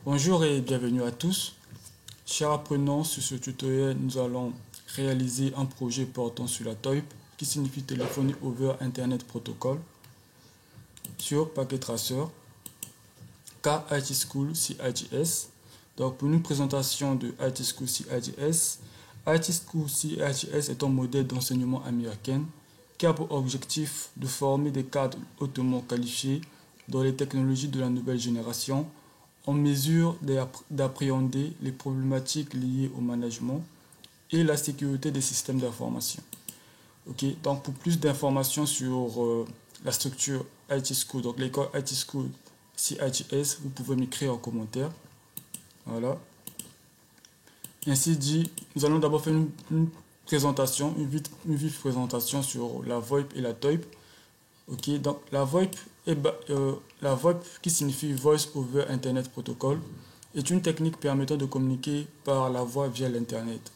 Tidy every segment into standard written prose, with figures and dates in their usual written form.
Bonjour et bienvenue à tous. Chers apprenants, sur ce tutoriel, nous allons réaliser un projet portant sur la TOIP, qui signifie Téléphonie over Internet Protocol, sur Packet Tracer, car IT School CIGS. Donc pour une présentation de IT School CIGS, IT School CIGS est un modèle d'enseignement américain qui a pour objectif de former des cadres hautement qualifiés dans les technologies de la nouvelle génération, en mesure d'appréhender les problématiques liées au management et la sécurité des systèmes d'information. Ok, donc pour plus d'informations sur la structure IT School, donc l'école IT School CIGS, vous pouvez m'écrire en commentaire. Voilà. Ainsi dit, nous allons d'abord faire une présentation, une vive présentation sur la VoIP et la TOIP. Ok, donc la VoIP qui signifie Voice over Internet Protocol, est une technique permettant de communiquer par la voix via l'Internet.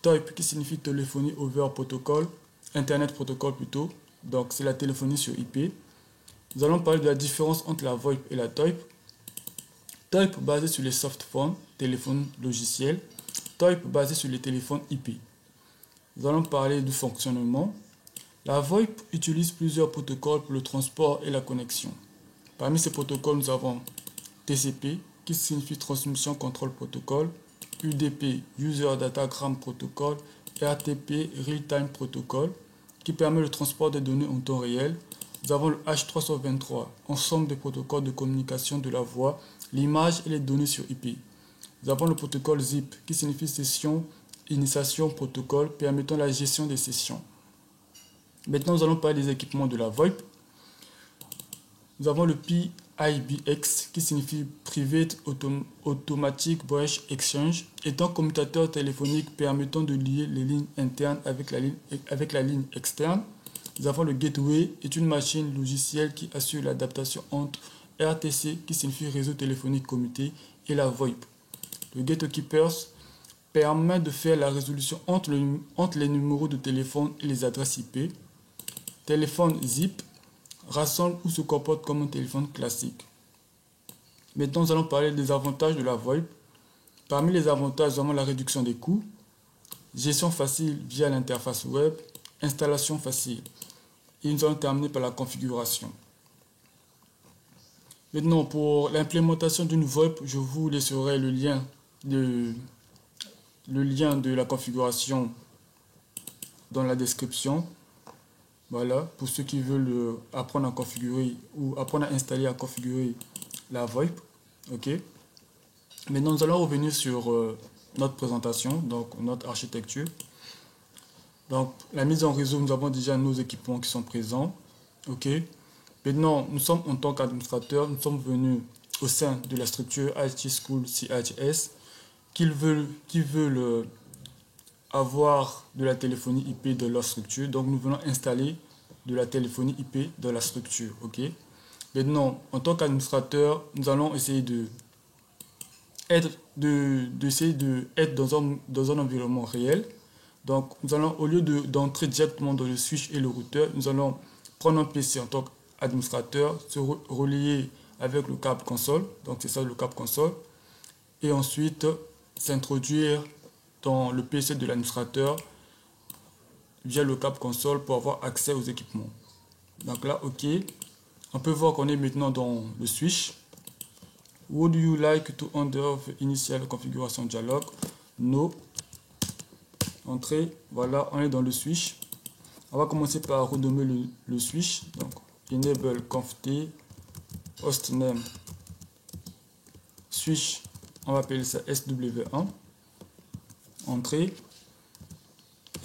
TOIP qui signifie téléphonie over protocol, Internet Protocol plutôt, donc c'est la téléphonie sur IP. Nous allons parler de la différence entre la VoIP et la TOIP. TOIP basé sur les softphones, téléphones logiciels. TOIP basé sur les téléphones IP. Nous allons parler du fonctionnement. La VoIP utilise plusieurs protocoles pour le transport et la connexion. Parmi ces protocoles, nous avons TCP, qui signifie Transmission Control Protocol, UDP, User Datagram Protocol, RTP, Real Time Protocol, qui permet le transport des données en temps réel. Nous avons le H323, ensemble des protocoles de communication de la voix, l'image et les données sur IP. Nous avons le protocole ZIP, qui signifie Session Initiation Protocol, permettant la gestion des sessions. Maintenant, nous allons parler des équipements de la VoIP. Nous avons le PIBX, qui signifie Private Automatic Branch Exchange, est un commutateur téléphonique permettant de lier les lignes internes avec la ligne externe. Nous avons le Gateway, est une machine logicielle qui assure l'adaptation entre RTC, qui signifie Réseau téléphonique commuté, et la VoIP. Le Gatekeepers permet de faire la résolution entre les numéros de téléphone et les adresses IP. Téléphone ZIP rassemble ou se comporte comme un téléphone classique. Maintenant, nous allons parler des avantages de la VoIP. Parmi les avantages, nous avons la réduction des coûts, gestion facile via l'interface web, installation facile. Et nous allons terminer par la configuration. Maintenant, pour l'implémentation d'une VoIP, je vous laisserai le lien de la configuration dans la description. Voilà, pour ceux qui veulent apprendre à configurer ou apprendre à installer, à configurer la VoIP. Ok. Maintenant, nous allons revenir sur notre présentation, donc notre architecture. Donc, la mise en réseau, nous avons déjà nos équipements qui sont présents. Ok. Maintenant, nous sommes en tant qu'administrateurs, nous sommes venus au sein de la structure IT School CIGS qui veulent avoir de la téléphonie IP de leur structure. Donc nous venons installer de la téléphonie IP dans la structure. Ok. Maintenant, en tant qu'administrateur, nous allons essayer d'être dans un environnement réel. Donc nous allons, au lieu d'entrer directement dans le switch et le routeur, nous allons prendre un PC en tant qu'administrateur, se relier avec le câble console. Donc c'est ça le câble console. Et ensuite s'introduire dans le PC de l'administrateur via le câble console pour avoir accès aux équipements. Donc là, ok. On peut voir qu'on est maintenant dans le switch. Would you like to enter the initial configuration dialog? No. Entrée. Voilà, on est dans le switch. On va commencer par renommer le switch. Donc, enable conft hostname switch. On va appeler ça SW1. Entrée.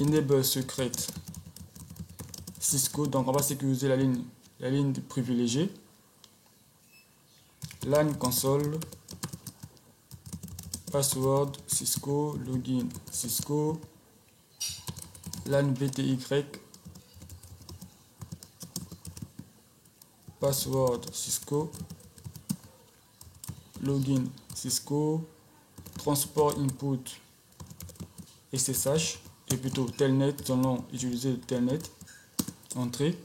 Enable secret Cisco. Donc on va sécuriser la ligne privilégiée. LAN console. Password Cisco. Login Cisco. LAN VTY. Password Cisco. Login Cisco. Transport input SSH. Et plutôt telnet, nous allons utiliser telnet. Entrée.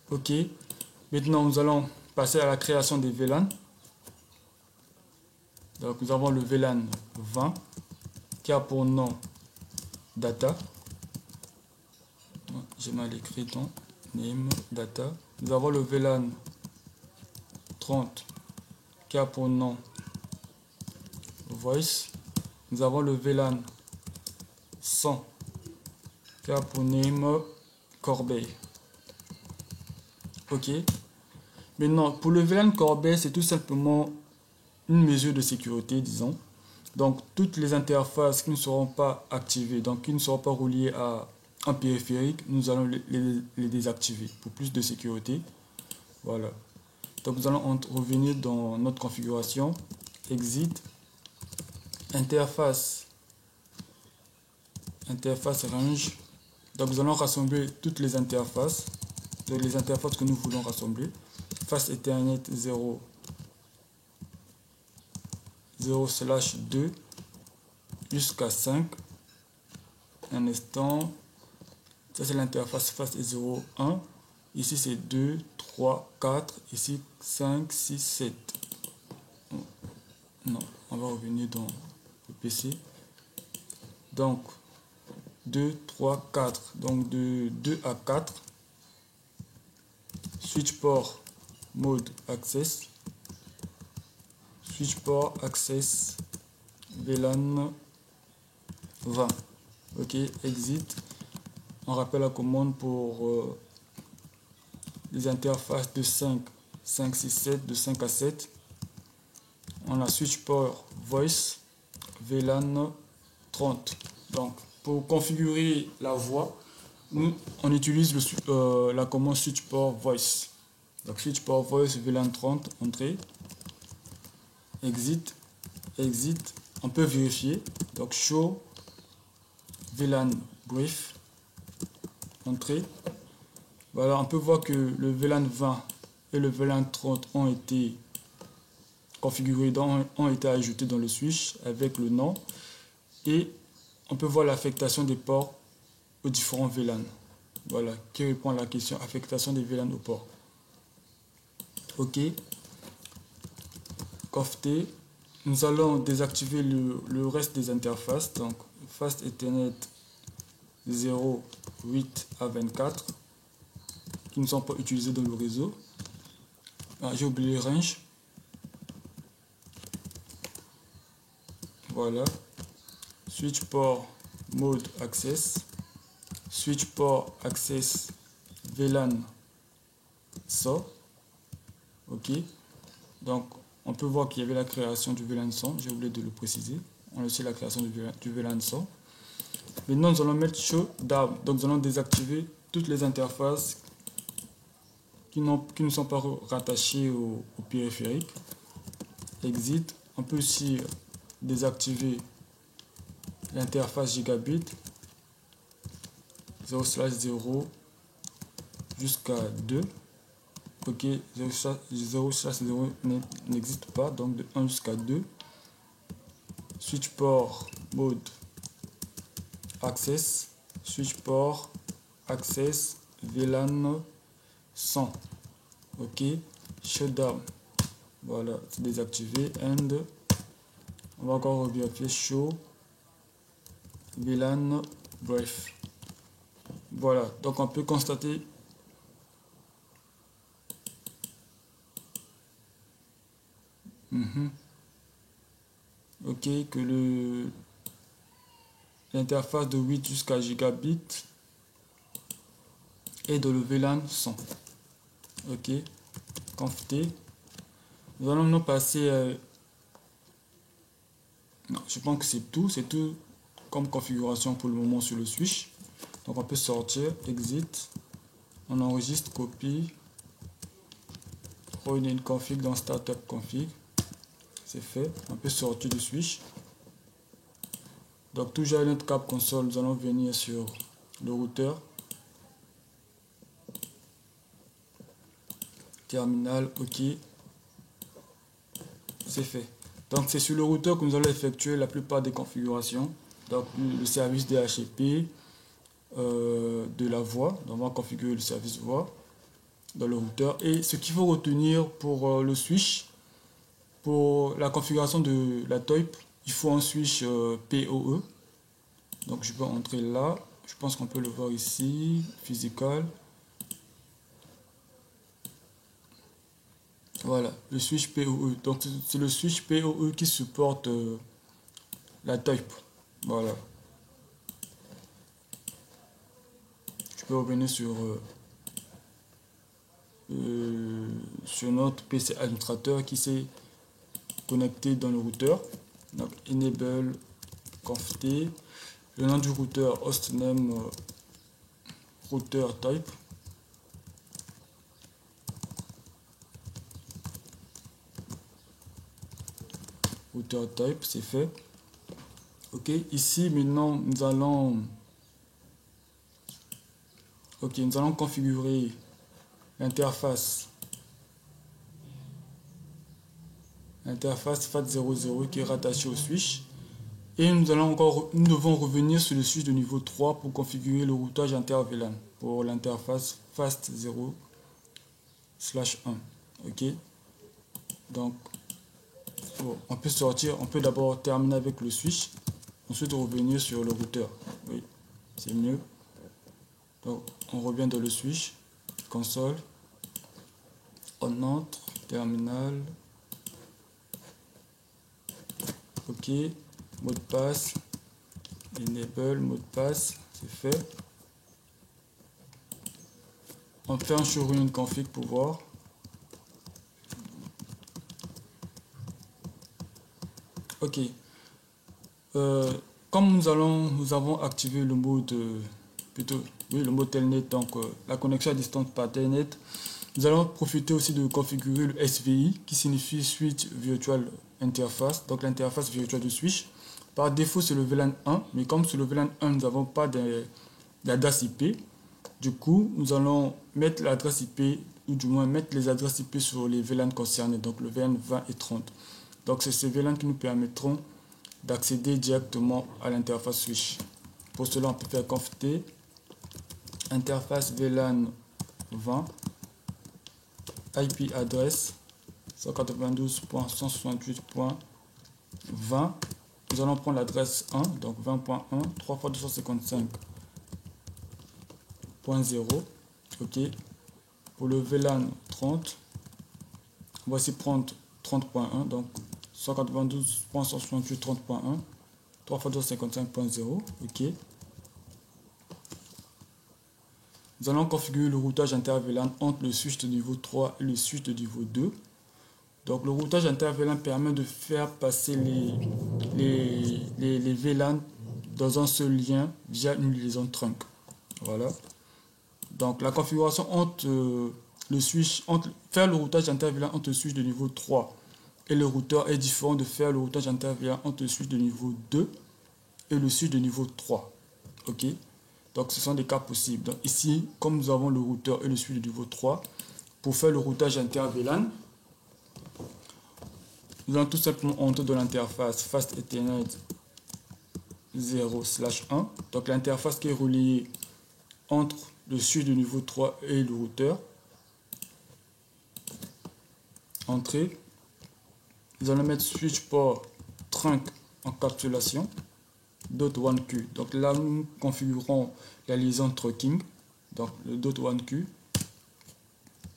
Ok. Maintenant, nous allons passer à la création des VLAN. Donc nous avons le VLAN 20 qui a pour nom data. J'ai mal écrit ton name data. Nous avons le VLAN 30 qui a pour nom voice. Nous avons le VLAN 100 qui a pour name corbeille. Ok. Maintenant, pour le VLAN corbeille, c'est tout simplement une mesure de sécurité, disons. Donc, toutes les interfaces qui ne seront pas activées, donc qui ne seront pas reliées à un périphérique, nous allons les désactiver pour plus de sécurité. Voilà. Donc, nous allons revenir dans notre configuration. Exit. Interface range. Donc, nous allons rassembler toutes les interfaces. Donc, les interfaces que nous voulons rassembler. Face Ethernet 0/2 jusqu'à 5. Un instant. Ça, c'est l'interface face 0,1. Ici, c'est 2, 3, 4. Ici, 5, 6, 7. Non, on va revenir dans le PC. Donc, 2, 3, 4. Donc, de 2 à 4. Switch port mode access. Switch port access VLAN 20. Ok, exit. On rappelle la commande pour les interfaces de 5, 5, 6, 7, de 5 à 7. On a switch port voice VLAN 30. Donc, pour configurer la voix, on utilise la commande switch port voice. Donc, switch port voice VLAN 30, entrée. Exit. Exit. On peut vérifier. Donc, show VLAN brief. Entrée. Voilà, on peut voir que le VLAN 20 et le VLAN 30 ont été configurés, ont été ajoutés dans le switch avec le nom. Et on peut voir l'affectation des ports aux différents VLAN. Voilà, qui répond à la question affectation des VLAN aux ports. Ok. COFT. Nous allons désactiver le reste des interfaces. Donc, Fast Ethernet 0, 8 à 24 qui ne sont pas utilisés dans le réseau. Ah, j'ai oublié range. Voilà. Switch port mode access. Switch port access VLAN SO. Ok. Donc, on peut voir qu'il y avait la création du VLAN 100. J'ai oublié de le préciser. On a aussi la création du VLAN 100. Maintenant, nous allons mettre show down. Donc, nous allons désactiver toutes les interfaces qui ne sont pas rattachées au périphérique. Exit. On peut aussi désactiver l'interface gigabit 0/0 jusqu'à 2. Ok, 0/0 n'existe pas, donc de 1 jusqu'à 2. Switch port mode access. Switch port access VLAN 100. Ok, shutdown. Voilà, c'est désactivé. And on va encore vérifier show VLAN brief. Voilà, donc on peut constater ok, que l'interface de 8 jusqu'à gigabit est de le VLAN 100. Ok, conft. Nous allons nous passer non, je pense que c'est tout comme configuration pour le moment sur le switch. Donc on peut sortir, exit, on enregistre, copie, une config dans startup config. C'est fait, on peut sortir du switch. Donc toujours à notre cap console, nous allons venir sur le routeur, terminal, ok, c'est fait. Donc c'est sur le routeur que nous allons effectuer la plupart des configurations. Donc le service DHCP de la voix, donc on va configurer le service voix. dans le routeur. Et ce qu'il faut retenir pour le switch, pour la configuration de la TOIP, il faut un switch PoE. Donc je vais entrer là. Je pense qu'on peut le voir ici. Physical. Voilà, le switch PoE. Donc c'est le switch PoE qui supporte la TOIP. Voilà. Je peux revenir sur notre PC administrateur qui s'est connecté dans le routeur. Donc enable conft, le nom du routeur hostname router type. Router type, c'est fait. Ok, ici maintenant nous allons configurer l'interface FAT00 qui est rattachée au switch. Et nous devons revenir sur le switch de niveau 3 pour configurer le routage inter-VLAN pour l'interface FAT0/1. Ok. Donc, on peut d'abord terminer avec le switch, ensuite revenir sur le routeur. Oui, c'est mieux. Donc, on revient dans le switch, console, on entre, terminal. Ok, mot de passe, enable, mot de passe, c'est fait. On fait un show une config pour voir. Ok. Comme nous avons activé le mode le mode Telnet, donc la connexion à distance par Telnet, nous allons profiter aussi de configurer le SVI qui signifie Switch Virtual Interface, donc l'interface virtuelle du switch. Par défaut c'est le VLAN 1, mais comme sur le VLAN 1 nous n'avons pas d'adresse IP, du coup nous allons mettre l'adresse IP, ou du moins mettre les adresses IP sur les VLAN concernés, donc le VLAN 20 et 30. Donc c'est ces VLAN qui nous permettront d'accéder directement à l'interface switch. Pour cela on peut faire conft interface VLAN 20 IP adresse 192.168.20. Nous allons prendre l'adresse 1, donc 20.1, 3 fois 255.0. Ok. Pour le VLAN 30, on va aussi prendre 30.1, donc 192.168.30.1, 3 fois 255.0. Ok. Nous allons configurer le routage inter-VLAN entre le switch de niveau 3 et le switch de niveau 2. Donc le routage inter-VLAN permet de faire passer les VLAN dans un seul lien via une liaison trunk. Voilà. Donc la configuration entre faire le routage inter-VLAN entre le switch de niveau 3 et le routeur est différent de faire le routage inter-VLAN entre le switch de niveau 2 et le switch de niveau 3. Ok. Donc ce sont des cas possibles. Donc ici, comme nous avons le routeur et le switch de niveau 3, pour faire le routage inter-VLAN, nous allons tout simplement entrer dans l'interface Fast Ethernet 0/1. Donc l'interface qui est reliée entre le switch de niveau 3 et le routeur. Entrée. Nous allons mettre switch port trunk encapsulation. .1Q. Donc là, nous configurons la liaison trunking, donc le .1Q.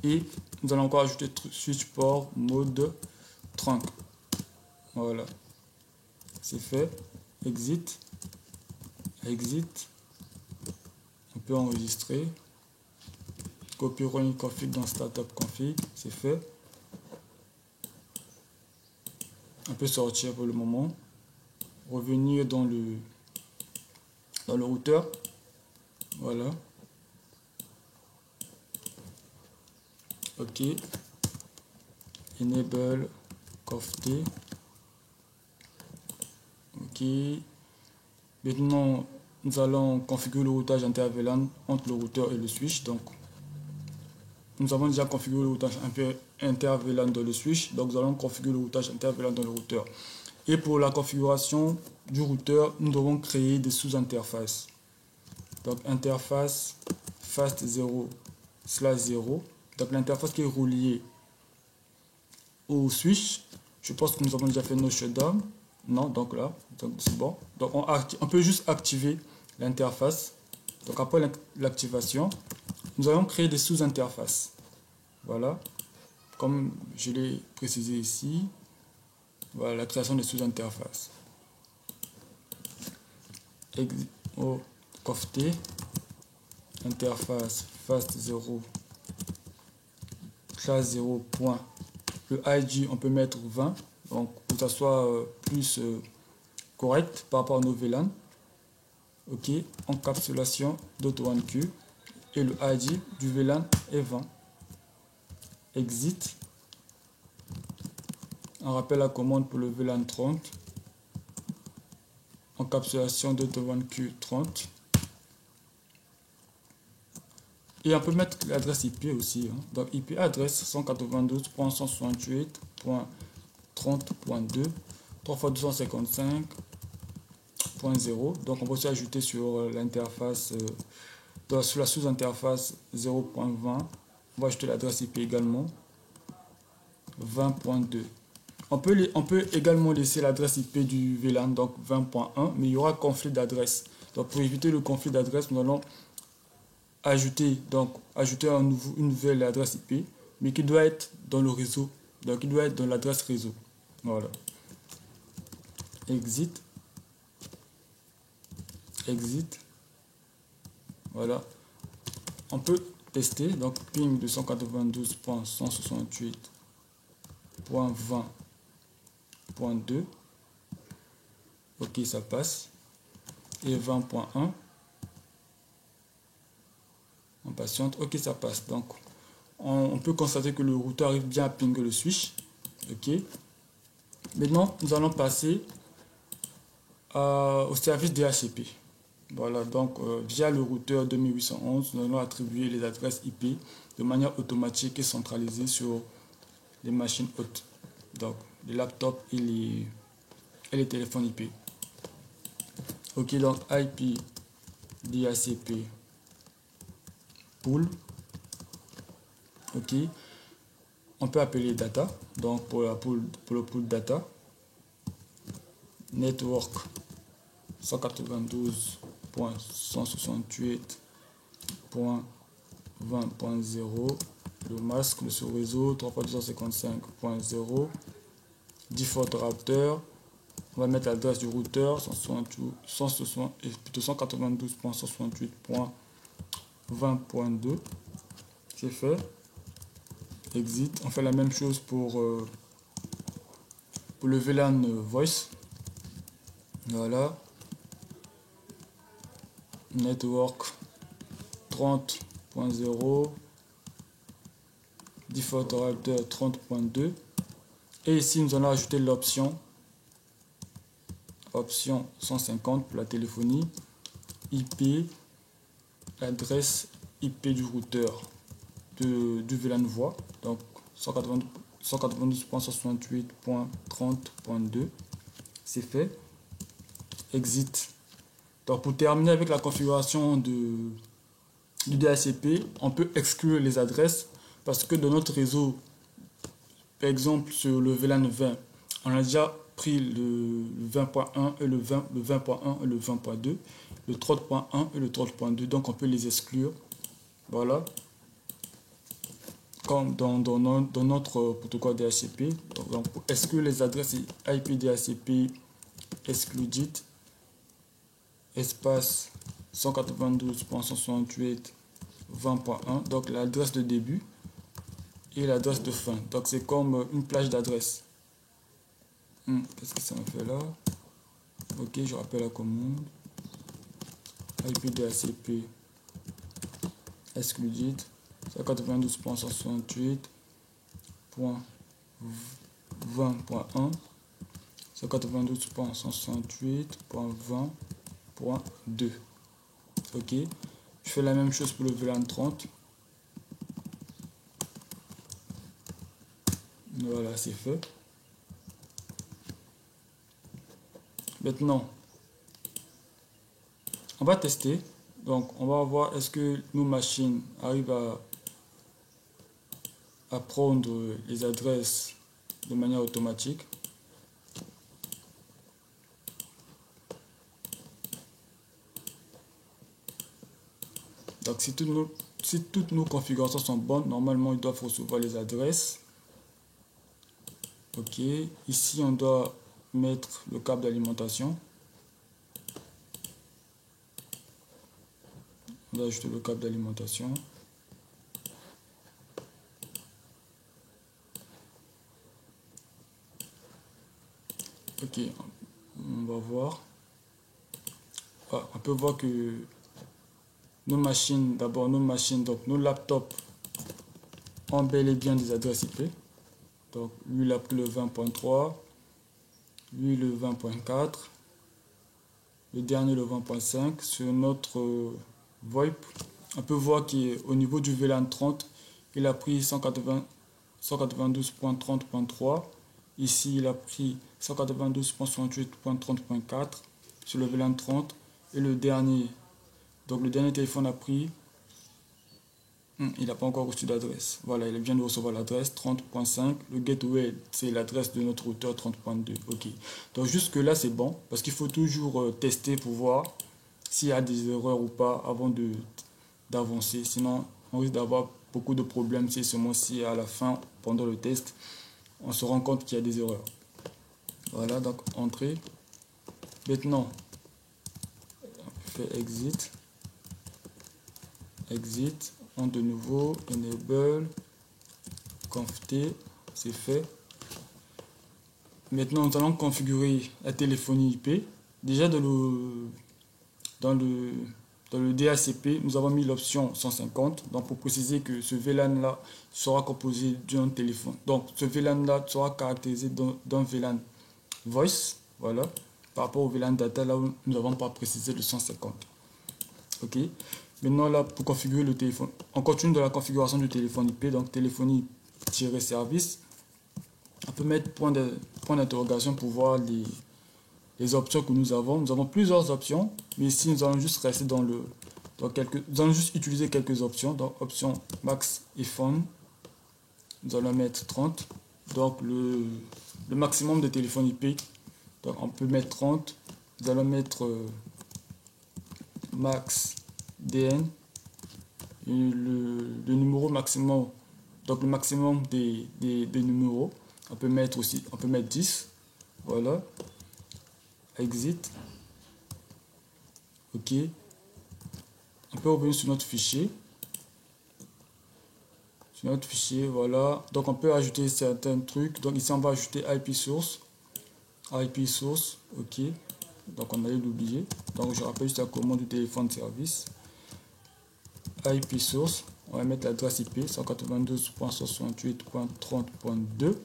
Et nous allons encore ajouter switch port mode trunk. Voilà. C'est fait. Exit. Exit. On peut enregistrer. Copierons une config dans startup config. C'est fait. On peut sortir pour le moment. Revenir dans le routeur. Voilà. Ok. Enable conft. Ok. Maintenant, nous allons configurer le routage inter-VLAN entre le routeur et le switch. Donc, nous avons déjà configuré le routage inter-VLAN dans le switch. Donc, nous allons configurer le routage inter-VLAN dans le routeur. Et pour la configuration du routeur, nous devons créer des sous-interfaces. Donc interface fast0/0. Donc l'interface qui est reliée au switch, je pense que nous avons déjà fait nos shutdown. Non, donc là, c'est bon. Donc on peut juste activer l'interface. Donc après l'activation, nous allons créer des sous-interfaces. Voilà, comme je l'ai précisé ici. Voilà la création des sous-interfaces. COFT interface fast 0 classe 0 point. Le ID on peut mettre 20, donc pour que ça soit plus correct par rapport à nos VLAN. Ok, encapsulation d'Auto1Q et le ID du VLAN est 20. Exit. On rappelle la commande pour le VLAN 30. Encapsulation d'Auto1Q 30. Et on peut mettre l'adresse IP aussi. Hein. Donc IP adresse 192.168.30.2 3 fois 255.0. Donc on peut aussi ajouter sur l'interface, sur la sous-interface 0.20. On va ajouter l'adresse IP également 20.2. On peut également laisser l'adresse IP du VLAN, donc 20.1, mais il y aura conflit d'adresse. Donc pour éviter le conflit d'adresse, nous allons ajouter une nouvelle adresse IP, mais qui doit être dans le réseau, donc qui doit être dans l'adresse réseau. Voilà. Exit. Voilà. On peut tester, donc ping 292.168.20.2. Ok, ça passe. Et 20.1. On patiente. Ok, ça passe. Donc, on peut constater que le routeur arrive bien à pinguer le switch. Ok. Maintenant, nous allons passer au service DHCP. Voilà, donc via le routeur 2811, nous allons attribuer les adresses IP de manière automatique et centralisée sur les machines hautes. Donc, les laptops et les téléphones IP. Ok, donc IP DHCP pool. Ok, on peut appeler data, donc pour le pool data, network 192.168.20.0, le masque, le sous-réseau 3x255.0, default router, on va mettre l'adresse du routeur 192.168.20.2, c'est fait. Exit. On fait la même chose pour le VLAN voice. Voilà. Network 30.0. Default router 30.2. Et ici, nous allons ajouter l'option 150 pour la téléphonie. IP, l'adresse IP du routeur du VLAN voix. Donc 192.168.30.2. C'est fait. Exit. Donc pour terminer avec la configuration du DHCP, on peut exclure les adresses parce que dans notre réseau, par exemple sur le VLAN 20, on a déjà pris le 20.1 et le 20.1 et le 20.2, le 30.1 et le 30.2, donc on peut les exclure. Voilà. Comme dans notre protocole DHCP. Donc pour exclure les adresses IP DHCP excluded espace 192.168.20.1, donc l'adresse de début et l'adresse de fin. Donc c'est comme une plage d'adresse. Qu'est-ce que ça me fait là? Ok, je rappelle la commande. IP DHCP excluded 192.168.20.1, 192.168.20.2. Ok, je fais la même chose pour le VLAN 30. Voilà, c'est fait. Maintenant, on va tester. Donc, on va voir est-ce que nos machines arrivent à prendre les adresses de manière automatique. Donc si toutes nos configurations sont bonnes, normalement ils doivent recevoir les adresses. Ok, ici on doit mettre le câble d'alimentation. On doit ajouter le câble d'alimentation. Ok, on va voir. Ah, on peut voir que nos machines, d'abord nos machines, donc nos laptops ont bel et bien des adresses IP. Donc lui il a pris le 20.3, lui le 20.4, le dernier le 20.5. Sur notre VoIP, on peut voir qu'au niveau du VLAN 30, il a pris 192.30.3. Ici, il a pris 192.68.30.4 sur le VLAN 30. Et le dernier, donc le dernier téléphone a pris, il n'a pas encore reçu d'adresse. Voilà, il vient de recevoir l'adresse 30.5. Le gateway, c'est l'adresse de notre routeur 30.2. Ok. Donc jusque là, c'est bon, parce qu'il faut toujours tester pour voir s'il y a des erreurs ou pas avant d'avancer. Sinon, on risque d'avoir beaucoup de problèmes si seulement si à la fin, pendant le test, on se rend compte qu'il y a des erreurs. Voilà, donc entrée. Maintenant, on fait exit. Exit. On de nouveau, enable, conft, c'est fait. Maintenant, nous allons configurer la téléphonie IP. Déjà dans le DHCP, nous avons mis l'option 150. Donc, pour préciser que ce VLAN-là sera composé d'un téléphone. Donc, ce VLAN-là sera caractérisé d'un VLAN voice. Voilà. Par rapport au VLAN data, là où nous n'avons pas précisé le 150. OK. Maintenant, là, pour configurer le téléphone, on continue dans la configuration du téléphone IP. Donc, téléphonie-service. On peut mettre point d'interrogation pour voir les options que nous avons. Nous avons plusieurs options, mais ici nous allons juste rester nous allons juste utiliser quelques options. Donc option max et phone, nous allons mettre 30. Donc le maximum de téléphone IP, donc on peut mettre 30. Nous allons mettre max DN et le numéro maximum, donc le maximum des numéros. On peut mettre 10. Voilà. Exit. OK. On peut revenir sur notre fichier. Voilà. Donc on peut ajouter certains trucs. Donc ici on va ajouter IP source. OK. Donc on allait l'oublier. Donc je rappelle juste la commande du téléphone de service. IP source. On va mettre l'adresse IP 192.68.30.2.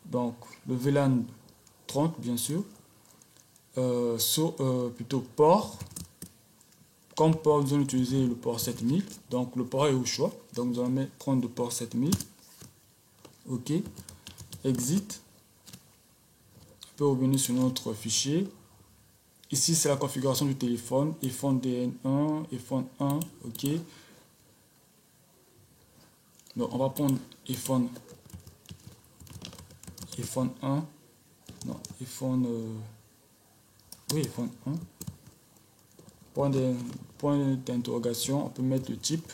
Donc le VLAN 30 bien sûr. Plutôt port. Comme port, nous allons utiliser le port 7000. Donc le port est au choix. Donc nous allons prendre le port 7000. OK. Exit. On peut revenir sur notre fichier. Ici, c'est la configuration du téléphone. iPhone DN1, iPhone 1. OK. Donc on va prendre iPhone 1. Non, iPhone... oui, iPhone 1. Point d'interrogation, on peut mettre le type.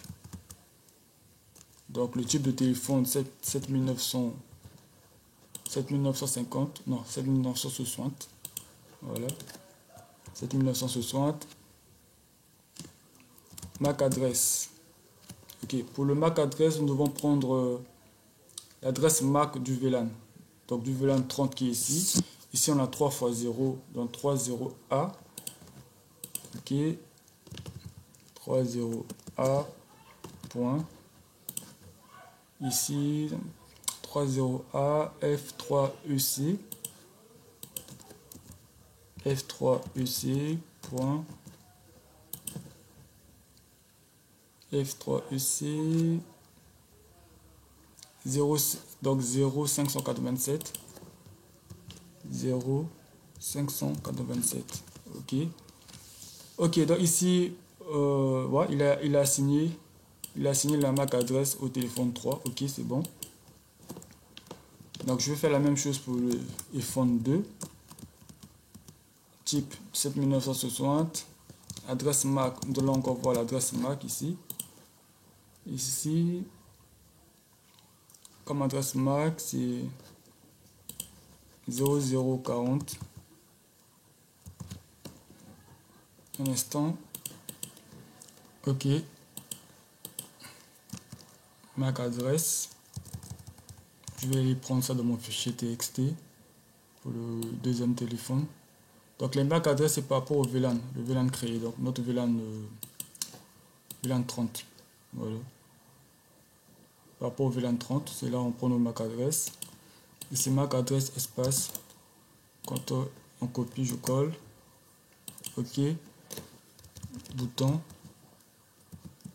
Donc le type de téléphone 7950, non 7960. Voilà. 7960. MAC adresse. Ok, pour le MAC adresse, nous devons prendre l'adresse MAC du VLAN. Donc du VLAN 30 qui est ici. Ici on a 3 x 0, donc 30A. OK. 30A. Point. Ici 30A F3EC. F3EC. Point. F3EC 0, donc 0587 0587. Ok, donc ici voilà, il a assigné il a assigné la MAC adresse au téléphone 3. Ok, c'est bon. Donc je vais faire la même chose pour le iPhone 2. Type 7960. Adresse MAC, nous allons encore voir l'adresse MAC ici. Ici, comme adresse MAC, c'est 0040. Un instant. Ok. MAC adresse. Je vais aller prendre ça dans mon fichier TXT pour le deuxième téléphone. Donc les MAC adresse c'est par rapport au VLAN, le VLAN créé, donc notre VLAN, VLAN 30. Voilà. Par rapport au VLAN 30, c'est là où on prend nos MAC adresse. Et c'est MAC adresse espace. Quand on copie, je colle. Ok. Bouton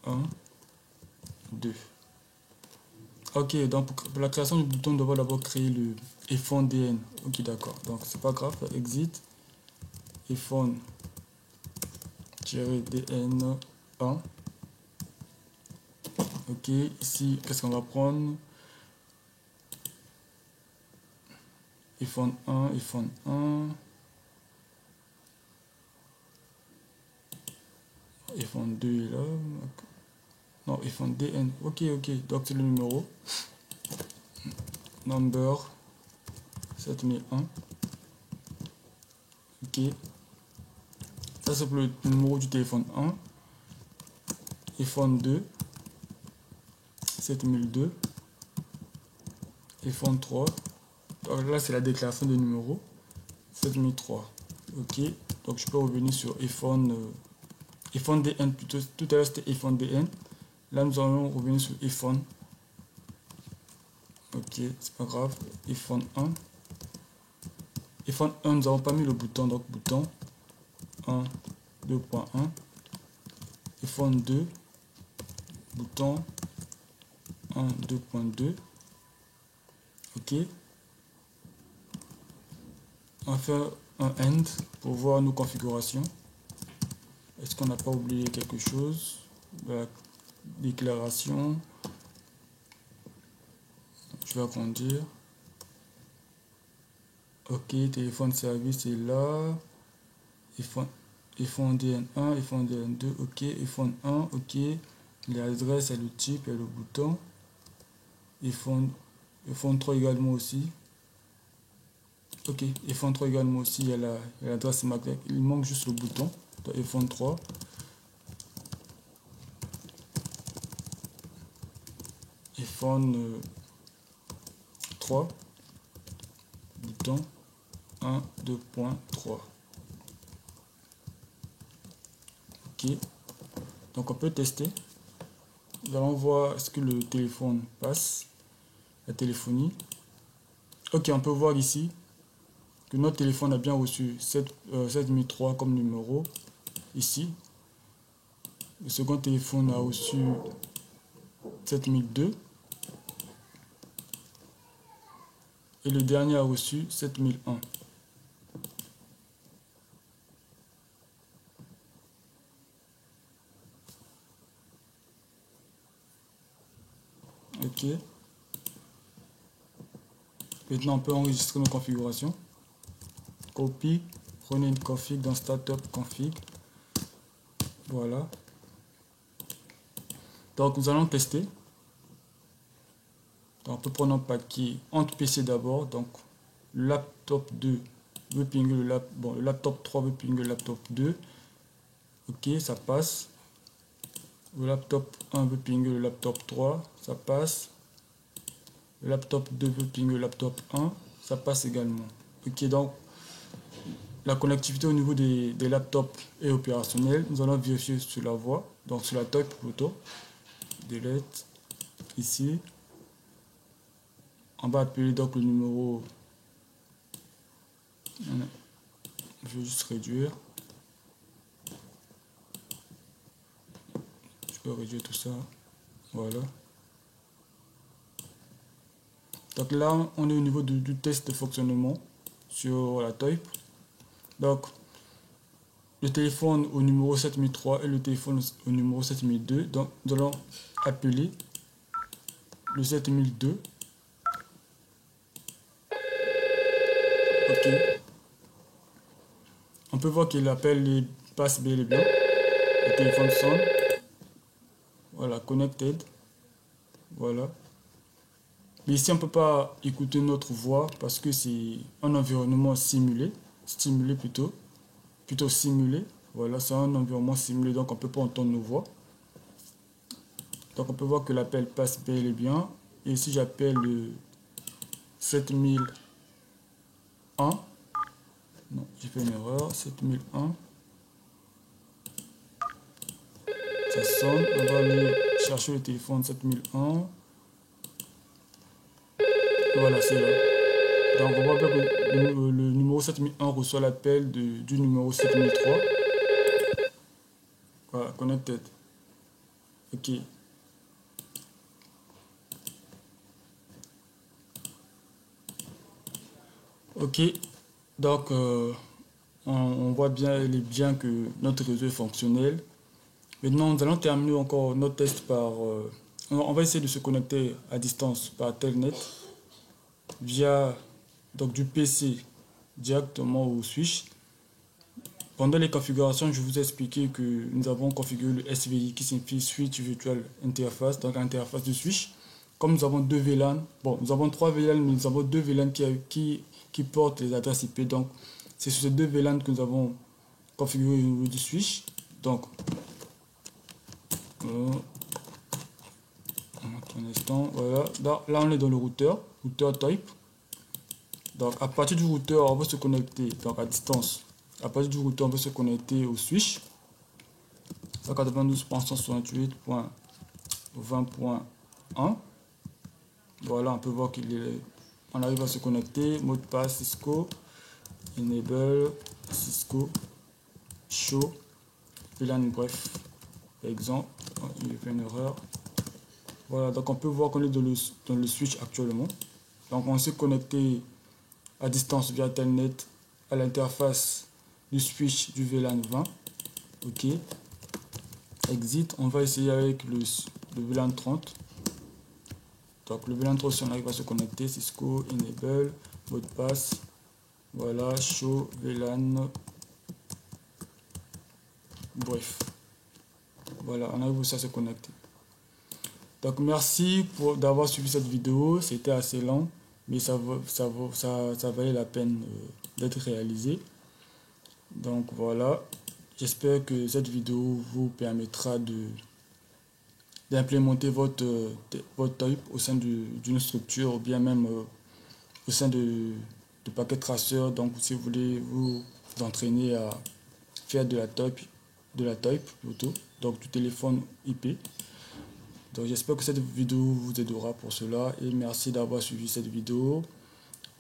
1, 2. Ok, donc pour la création du bouton, on doit d'abord créer le iPhone DN. Ok, d'accord. Donc c'est pas grave. Exit. iPhone-DN1. Ok, ici, qu'est-ce qu'on va prendre? iPhone 1, iPhone 1. iPhone 2 est là. Non, iPhone DN. Ok, ok. Donc c'est le numéro. Number 7001. Ok. Ça c'est pour le numéro du téléphone 1. iPhone 2. 7002. iPhone 3. Donc là c'est la déclaration de numéro. 7003. Ok. Donc je peux revenir sur iPhone. iPhone DN plutôt. Tout à l'heure c'était iPhone DN. Là nous allons revenir sur iPhone. Ok, c'est pas grave. iPhone 1. iPhone 1, nous n'avons pas mis le bouton, donc bouton 1, 2.1. iPhone 2, bouton 1, 2.2. Ok. On va faire un end pour voir nos configurations. Est-ce qu'on n'a pas oublié quelque chose? La déclaration. Je vais agrandir. Ok, téléphone service est là. iPhone DN1, iPhone DN2, ok. iPhone 1, ok. L'adresse et le type et le bouton. iPhone 3 également aussi. Ok, iPhone 3 également aussi, il y a l'adresse MAC. Il manque juste le bouton. Donc, iPhone 3. iPhone 3. Bouton 1, 2.3. Ok. Donc on peut tester. Nous allons voir est-ce que le téléphone passe. La téléphonie. Ok, on peut voir ici que notre téléphone a bien reçu 7003 comme numéro. Ici. Le second téléphone a reçu 7002. Et le dernier a reçu 7001. Ok. Maintenant, on peut enregistrer nos configurations. Copie. Prenez une config dans Startup Config. Voilà. Donc, nous allons tester. Donc, on peut prendre un paquet entre PC d'abord. Donc, le laptop 2 veut pinguer le laptop 3 veut pinguer le laptop 2. Ok, ça passe. Le laptop 1 veut pinguer le laptop 3. Ça passe. Le laptop 2 veut pinguer le laptop 1. Ça passe également. Ok, donc, la connectivité au niveau des laptops est opérationnelle. Nous allons vérifier sur la voie. Donc, sur la type photo. Delete. Ici. On va appeler donc le numéro. Je vais juste réduire. Je peux réduire tout ça. Voilà. Donc là, on est au niveau du test de fonctionnement sur la type. Donc, le téléphone au numéro 7003 et le téléphone au numéro 7002. Donc, nous allons appeler le 7002. Ok. On peut voir que l'appel passe bel et bien. Le téléphone sonne. Voilà, connected. Voilà. Mais ici, on ne peut pas écouter notre voix parce que c'est un environnement simulé. Stimulé plutôt. Plutôt simulé. Voilà, c'est un environnement simulé, donc on ne peut pas entendre nos voix. Donc on peut voir que l'appel passe bel et bien. Et si j'appelle le 7001, non, j'ai fait une erreur, 7001, ça sonne, on va aller chercher le téléphone 7001. Voilà, c'est là. Donc on voit bien que le numéro 7001 reçoit l'appel du numéro 7003. Voilà, connected. Ok. Ok. Donc on voit bien que notre réseau est fonctionnel. Maintenant, nous allons terminer encore notre test par... on va essayer de se connecter à distance par Telnet via donc, du PC directement au switch. Pendant les configurations, je vous ai expliqué que nous avons configuré le SVI qui signifie Switch Virtual Interface, donc interface de switch. Comme nous avons deux VLAN, bon, nous avons trois VLAN, mais nous avons deux VLAN qui portent les adresses IP. Donc, c'est sur ces deux VLAN que nous avons configuré au niveau du switch. Donc, un instant, voilà. Là, on est dans le routeur type. Donc, à partir du routeur, on va se connecter donc à distance. À partir du routeur, on va se connecter au switch 192.168.20.1. Voilà, on peut voir on arrive à se connecter. Mot de passe Cisco, enable, Cisco, show, VLAN, bref, exemple. Il fait une erreur. Voilà, donc on peut voir qu'on est dans le switch actuellement. Donc on s'est connecté à distance via Telnet à l'interface du switch du VLAN 20. Ok. Exit. On va essayer avec le VLAN 30. Donc le VLAN 30, si on arrive à se connecter, Cisco, enable, mot de passe. Voilà, show, VLAN. Bref. Voilà, on arrive aussi à se connecter. Donc merci d'avoir suivi cette vidéo. C'était assez long, mais ça valait la peine d'être réalisé. Donc voilà, j'espère que cette vidéo vous permettra d'implémenter votre type au sein d'une structure ou bien même au sein de paquet traceur. Donc si vous voulez vous entraîner à faire de la type plutôt, donc du téléphone IP. Donc j'espère que cette vidéo vous aidera pour cela et merci d'avoir suivi cette vidéo.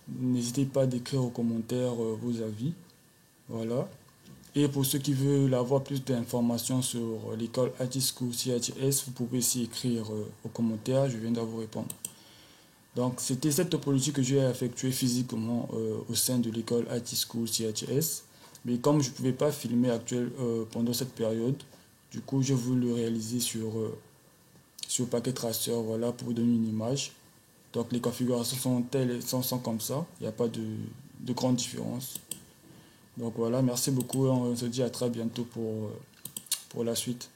N'hésitez pas à écrire aux commentaires vos avis. Voilà. Et pour ceux qui veulent avoir plus d'informations sur l'école IT School CHS, vous pouvez aussi écrire aux commentaires, je viendrai vous répondre. Donc c'était cette topologie que j'ai effectuée physiquement au sein de l'école IT School CHS. Mais comme je ne pouvais pas filmer pendant cette période, du coup je voulu le réaliser sur paquet traceur, voilà, pour vous donner une image. Donc les configurations sont telles, sont comme ça, il n'y a pas de grande différence. Donc voilà, merci beaucoup et on se dit à très bientôt pour la suite.